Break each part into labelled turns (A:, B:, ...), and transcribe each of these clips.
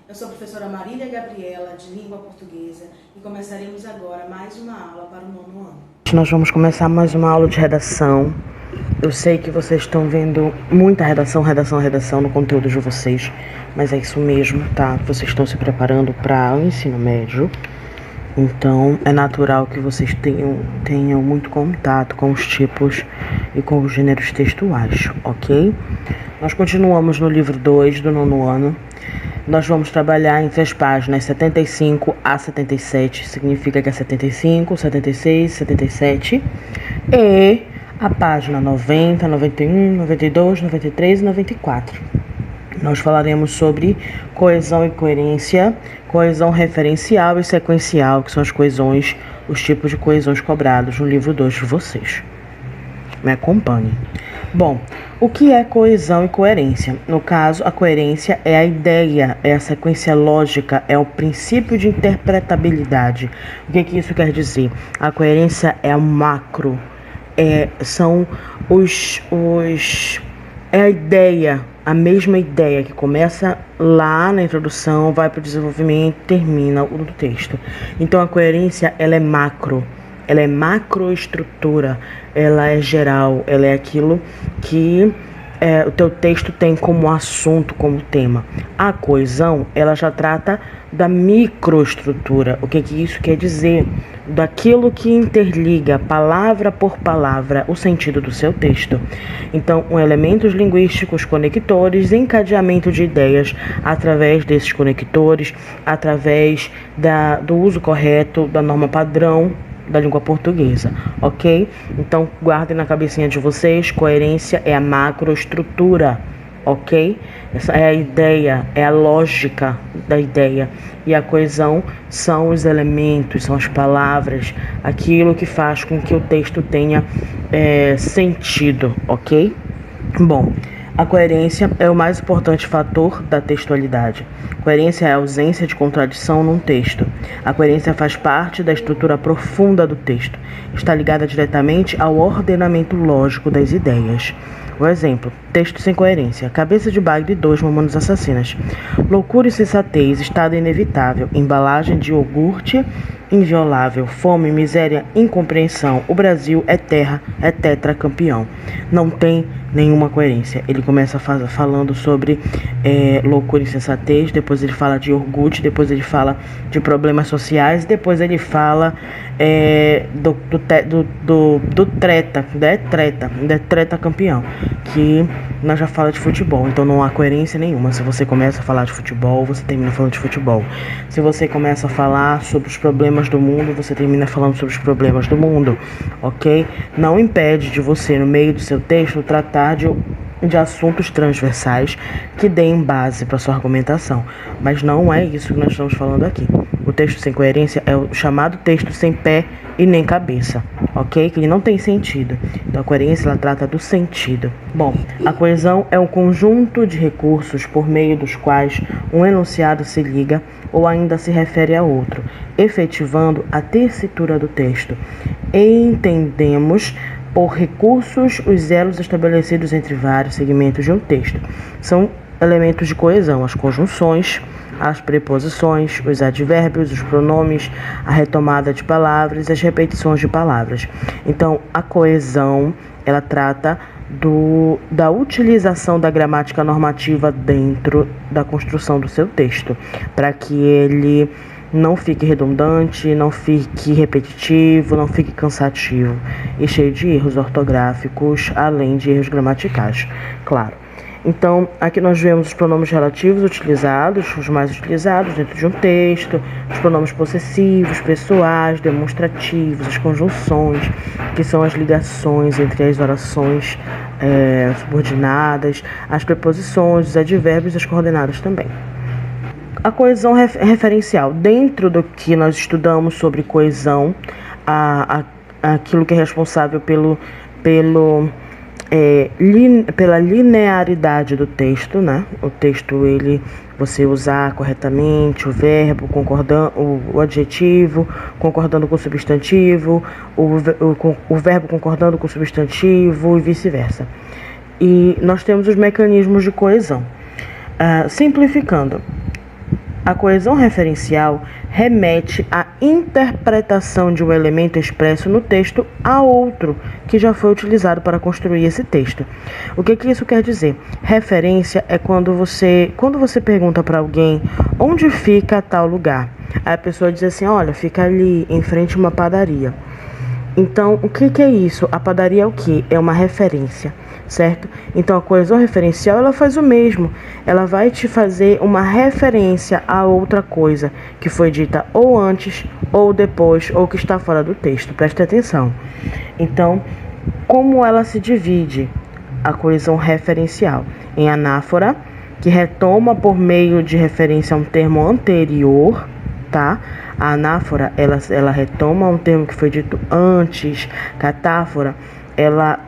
A: Eu sou a professora Marília Gabriela, de Língua Portuguesa, e começaremos agora mais uma aula para o 9º ano.
B: Nós vamos começar mais uma aula de redação. Eu sei que vocês estão vendo muita redação no conteúdo de vocês, mas é isso mesmo, tá? Vocês estão se preparando para o ensino médio, então é natural que vocês tenham muito contato com os tipos e com os gêneros textuais, ok? Nós continuamos no livro 2 do 9º ano. Nós vamos trabalhar entre as páginas 75 a 77, significa que é 75, 76, 77, e a página 90, 91, 92, 93 e 94. Nós falaremos sobre coesão e coerência, coesão referencial e sequencial, que são as coesões, os tipos de coesões cobrados no livro 2 de vocês. Me acompanhe. Bom, o que é coesão e coerência? No caso, a coerência é a ideia, é a sequência lógica, é o princípio de interpretabilidade. O que isso quer dizer? A coerência é o macro, são é a ideia, a mesma ideia que começa lá na introdução, vai para o desenvolvimento, termina o texto. Então a coerência, ela é macro. Ela é macroestrutura, ela é geral, ela é aquilo que o teu texto tem como assunto, como tema. A coesão, ela já trata da microestrutura. O que isso quer dizer? Daquilo que interliga palavra por palavra o sentido do seu texto. Então, elementos linguísticos, conectores, encadeamento de ideias através desses conectores, através do uso correto da norma padrão da língua portuguesa, ok? Então, guardem na cabecinha de vocês, coerência é a macroestrutura, ok? Essa é a ideia, é a lógica da ideia. E a coesão são os elementos, são as palavras, aquilo que faz com que o texto tenha sentido, ok? Bom, a coerência é o mais importante fator da textualidade. Coerência é a ausência de contradição num texto. A coerência faz parte da estrutura profunda do texto. Está ligada diretamente ao ordenamento lógico das ideias. Um exemplo, texto sem coerência. Cabeça de bagre 2 mamonas assassinas. Loucura e sensatez, estado inevitável. Embalagem de iogurte inviolável. Fome, miséria, incompreensão. O Brasil é terra, é tetracampeão. Não tem nenhuma coerência. Ele começa falando sobre loucura e sensatez, depois ele fala de iogurte, depois ele fala de problemas sociais, depois ele fala do treta campeão, que nós já fala de futebol, então não há coerência nenhuma. Se você começa a falar de futebol, você termina falando de futebol. Se você começa a falar sobre os problemas do mundo, você termina falando sobre os problemas do mundo, ok? Não impede de você, no meio do seu texto, tratar de assuntos transversais que deem base para sua argumentação, mas não é isso que nós estamos falando aqui. O texto sem coerência é o chamado texto sem pé e nem cabeça, ok? Que ele não tem sentido. Então a coerência, ela trata do sentido. Bom, a coesão é um conjunto de recursos por meio dos quais um enunciado se liga ou ainda se refere a outro, efetivando a tessitura do texto. Entendemos por recursos os elos estabelecidos entre vários segmentos de um texto. São elementos de coesão, as conjunções, as preposições, os advérbios, os pronomes, a retomada de palavras e as repetições de palavras. Então, a coesão, ela trata da utilização da gramática normativa dentro da construção do seu texto, para que ele não fique redundante, não fique repetitivo, não fique cansativo e cheio de erros ortográficos, além de erros gramaticais, claro. Então, aqui nós vemos os pronomes relativos utilizados, os mais utilizados dentro de um texto, os pronomes possessivos, pessoais, demonstrativos, as conjunções, que são as ligações entre as orações subordinadas, as preposições, os advérbios e as coordenadas também. A coesão referencial. Dentro do que nós estudamos sobre coesão, aquilo que é responsável pela linearidade do texto, né? O texto, você usar corretamente o verbo, o adjetivo, concordando com o substantivo, o verbo concordando com o substantivo e vice-versa. E nós temos os mecanismos de coesão. Simplificando, A coesão referencial remete à interpretação de um elemento expresso no texto a outro que já foi utilizado para construir esse texto. O que isso quer dizer? Referência é quando você pergunta para alguém onde fica tal lugar. Aí a pessoa diz assim, olha, fica ali em frente a uma padaria. Então, o que é isso? A padaria é o quê? É uma referência, certo? Então, a coesão referencial, ela faz o mesmo. Ela vai te fazer uma referência a outra coisa que foi dita ou antes, ou depois, ou que está fora do texto. Preste atenção. Então, como ela se divide? A coesão referencial em anáfora, que retoma por meio de referência a um termo anterior, tá? A anáfora, ela retoma um termo que foi dito antes. Catáfora, ela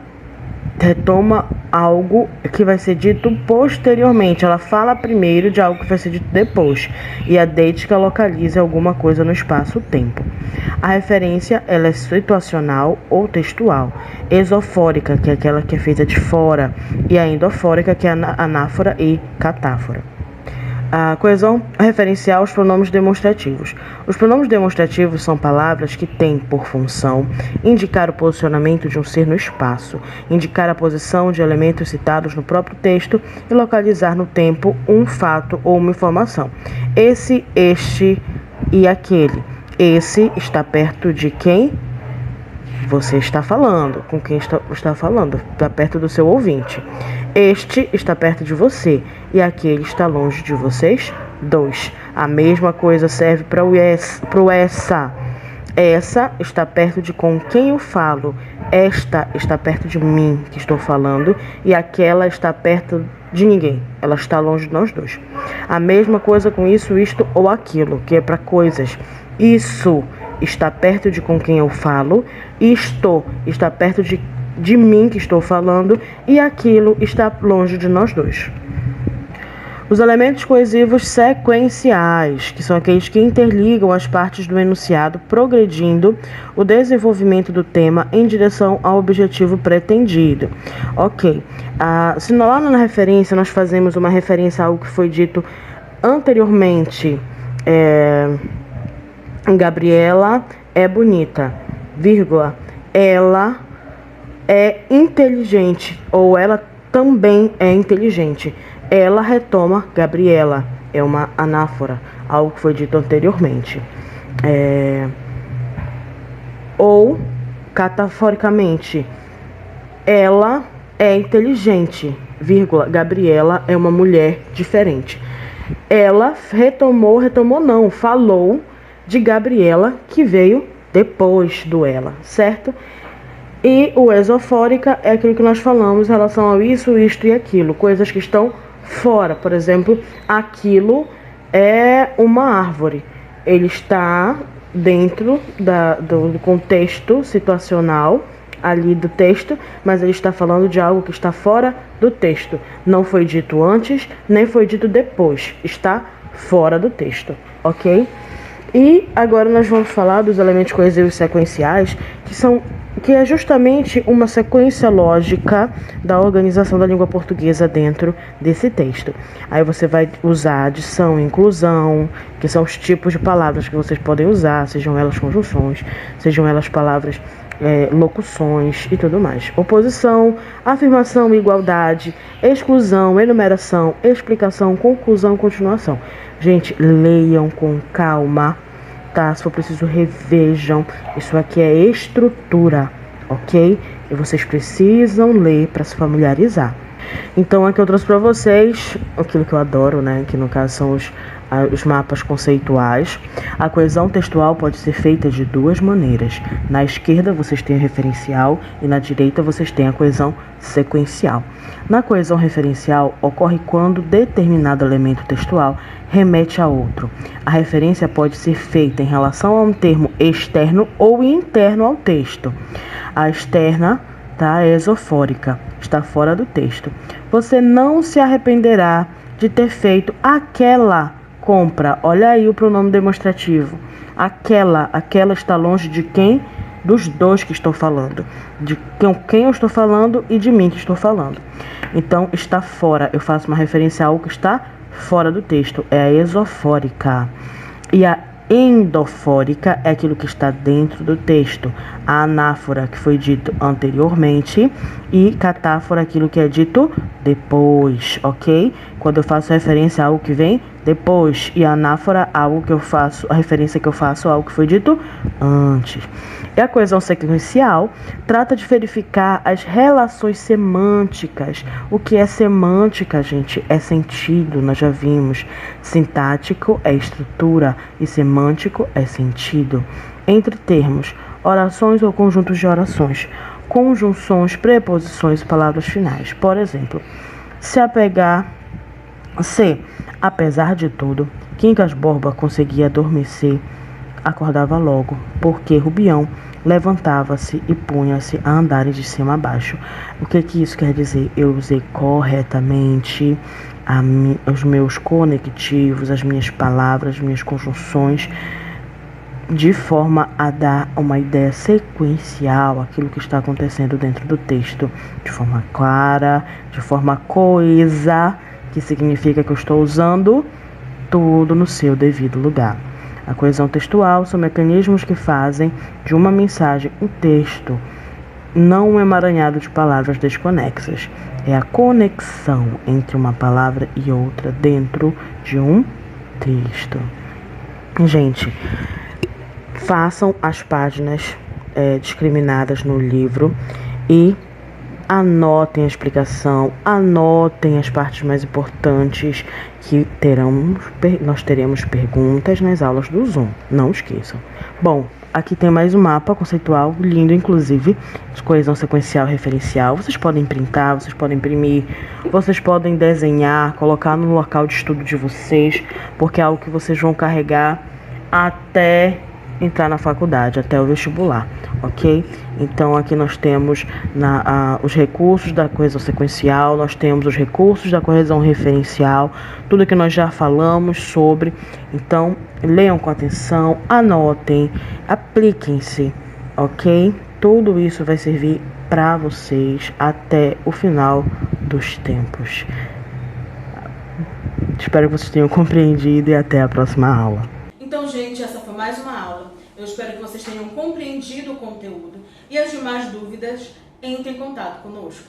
B: retoma algo que vai ser dito posteriormente. Ela fala primeiro de algo que vai ser dito depois. E a deítica localiza alguma coisa no espaço-tempo. A referência, ela é situacional ou textual. Exofórica, que é aquela que é feita de fora. E a endofórica, que é a anáfora e catáfora. A coesão referencial aos pronomes demonstrativos. Os pronomes demonstrativos são palavras que têm por função indicar o posicionamento de um ser no espaço, indicar a posição de elementos citados no próprio texto e localizar no tempo um fato ou uma informação. Esse, este e aquele. Esse está perto de quem você está falando, com quem está falando, está perto do seu ouvinte. Este está perto de você e aquele está longe de vocês dois. A mesma coisa serve para o essa. Essa está perto de com quem eu falo. Esta está perto de mim, que estou falando, e aquela está perto de ninguém. Ela está longe de nós dois. A mesma coisa com isso, isto ou aquilo, que é para coisas. Isso está perto de com quem eu falo, isto está perto de mim que estou falando, e aquilo está longe de nós dois. Os elementos coesivos sequenciais, que são aqueles que interligam as partes do enunciado, progredindo o desenvolvimento do tema em direção ao objetivo pretendido. Ok, se lá na referência nós fazemos uma referência a algo que foi dito anteriormente, Gabriela é bonita, vírgula, ela é inteligente, ou ela também é inteligente. Ela retoma Gabriela, é uma anáfora, algo que foi dito anteriormente. Ou, cataforicamente, ela é inteligente, vírgula, Gabriela é uma mulher diferente. Ela retomou não, falou de Gabriela, que veio depois do ela, certo? E o exofórica é aquilo que nós falamos em relação ao isso, isto e aquilo, coisas que estão fora. Por exemplo, aquilo é uma árvore. Ele está dentro do contexto situacional ali do texto, mas ele está falando de algo que está fora do texto. Não foi dito antes, nem foi dito depois. Está fora do texto, ok? E agora nós vamos falar dos elementos coesivos sequenciais, que é justamente uma sequência lógica da organização da língua portuguesa dentro desse texto. Aí você vai usar adição e inclusão, que são os tipos de palavras que vocês podem usar, sejam elas conjunções, sejam elas palavras, locuções e tudo mais. Oposição, afirmação, igualdade, exclusão, enumeração, explicação, conclusão, continuação. Gente, leiam com calma, tá? Se for preciso, revejam. Isso aqui é estrutura, ok? E vocês precisam ler para se familiarizar. Então, aqui eu trouxe para vocês aquilo que eu adoro, né? Que no caso são os mapas conceituais. A coesão textual pode ser feita de duas maneiras. Na esquerda vocês têm a referencial e na direita vocês têm a coesão sequencial. Na coesão referencial ocorre quando determinado elemento textual remete a outro. A referência pode ser feita em relação a um termo externo ou interno ao texto. A externa é exofórica, está fora do texto. Você não se arrependerá de ter feito aquela compra. Olha aí o pronome demonstrativo. Aquela está longe de quem? Dos dois que estou falando. De quem eu estou falando e de mim que estou falando. Então, está fora. Eu faço uma referência a algo que está fora do texto é a exofórica. E a endofórica é aquilo que está dentro do texto. A anáfora, que foi dito anteriormente, e catáfora, aquilo que é dito depois, ok? Quando eu faço referência a algo que vem depois, e a anáfora, algo que eu faço, a referência que eu faço a algo que foi dito antes. E a coesão sequencial trata de verificar as relações semânticas. O que é semântica, gente? É sentido, nós já vimos. Sintático é estrutura e semântico é sentido. Entre termos, orações ou conjuntos de orações, conjunções, preposições e palavras finais. Por exemplo, se apesar de tudo, Quincas Borba conseguia adormecer, acordava logo, porque Rubião levantava-se e punha-se a andar de cima a baixo. O que isso quer dizer? Eu usei corretamente os meus conectivos, as minhas palavras, as minhas conjunções, de forma a dar uma ideia sequencial àquilo que está acontecendo dentro do texto, de forma clara, de forma coesa, que significa que eu estou usando tudo no seu devido lugar. A coesão textual são mecanismos que fazem de uma mensagem um texto, não um emaranhado de palavras desconexas. É a conexão entre uma palavra e outra dentro de um texto. Gente, façam as páginas discriminadas no livro e anotem a explicação, anotem as partes mais importantes, que nós teremos perguntas nas aulas do Zoom, não esqueçam. Bom, aqui tem mais um mapa conceitual, lindo inclusive, de coesão sequencial e referencial. Vocês podem printar, vocês podem imprimir, vocês podem desenhar, colocar no local de estudo de vocês, porque é algo que vocês vão carregar até entrar na faculdade, até o vestibular, ok? Então aqui nós temos os recursos da coesão sequencial, nós temos os recursos da coesão referencial, tudo que nós já falamos sobre. Então leiam com atenção, anotem, apliquem-se, ok? Tudo isso vai servir para vocês até o final dos tempos. Espero que vocês tenham compreendido e até a próxima aula.
A: Então, gente, essa foi mais uma aula. Eu espero que vocês tenham compreendido o conteúdo e as demais dúvidas, entrem em contato conosco.